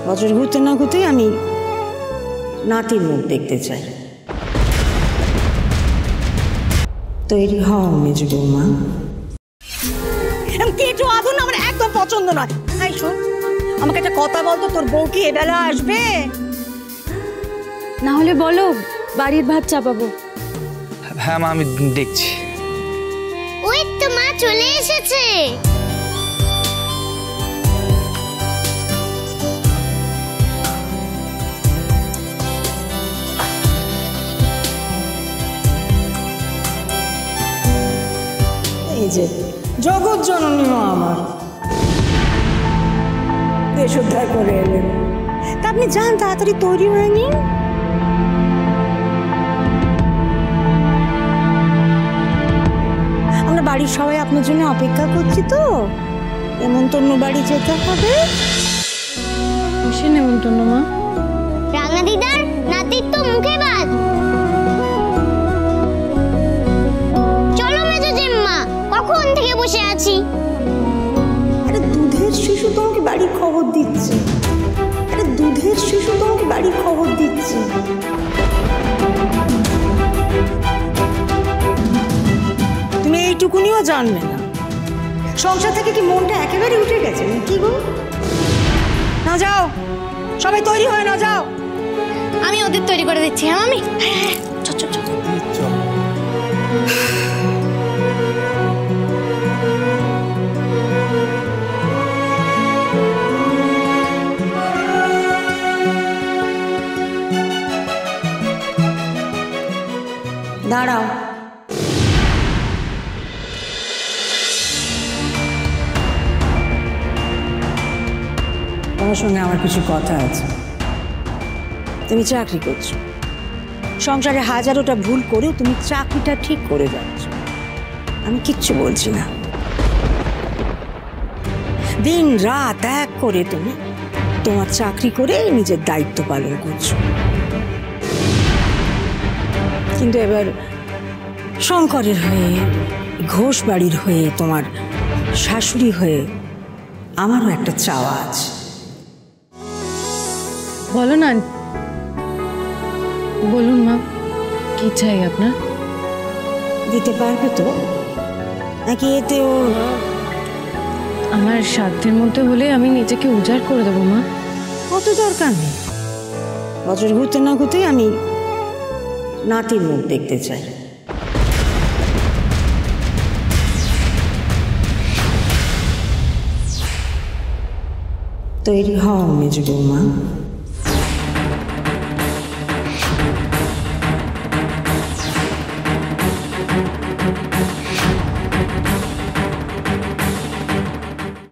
বছর ঘুরতে না ঘুরতেই আমি নাতির মুখ দেখতে চাই। তৈরি হও মেজো বৌমা। একটু আদর না আমার একদম পছন্দ নয়। তাই শোন, আমাকে একটা কথা বলতো, তোর বউ কি এবেলা আসবে? না হলে বলো বাড়ির ভাত চাপাবো। হ্যাঁ মা, আমি দেখছি। ওই তো মা চলে এসেছে। এই যে জগৎ জননী মা আমার বেশ উদ্ধার করে এলেন। তা আপনি যান, তাড়াতাড়ি তৈরি হয়ে নিন। আমরা বাড়ির সবাই আপনার জন্য অপেক্ষা করছি, তো নেমন্তন্ন বাড়ি যেতে হবে। কিসের নেমন্তন্ন মা? রাঙা দিদার নাতির তো মুখে ভাত। চলো মেজো জেম্মা, কখন থেকে বসে আছি। আরে দুধের শিশু তোমাকে বাড়ির খবর দিচ্ছে। আরে দুধের শিশু তোমাকে বাড়ির খবর দিচ্ছে। তুমি এইটুকুনিও জানবে না? সংসার থেকে কি মনটা একেবারে উঠে গেছে কি গো? না যাও, সবাই তৈরি হয়ে না যাও। আমি ওদের তৈরি করে দিচ্ছি। হ্যাঁ মামি, চল চল চল। দাঁড়াও, তোমার সঙ্গে আমার কিছু কথা আছে। তুমি চাকরি করছো, সংসারে হাজারোটা ভুল করেও তুমি চাকরিটা ঠিক করে যাচ্ছ। আমি কিচ্ছু বলছি না। দিন রাত এক করে তুমি তোমার চাকরি করে নিজের দায়িত্ব পালন করছো। কিন্তু এবার শঙ্করের হয়ে, ঘোষ বাড়ির হয়ে, তোমার শাশুড়ি হয়ে আমারও একটা চাওয়া আছে। বলো না, বলুন মা, কি চাই আপনার? দিতে পারবে তো নাকি এতেও? আমার সাধ্যের মধ্যে হলে আমি নিজেকে উজাড় করে দেবো মা। অত দরকার নেই। বছর ঘুরতে না ঘুরতেই আমি নাতির মুখ দেখতে চাই। তৈরি হও মেজো বৌমা।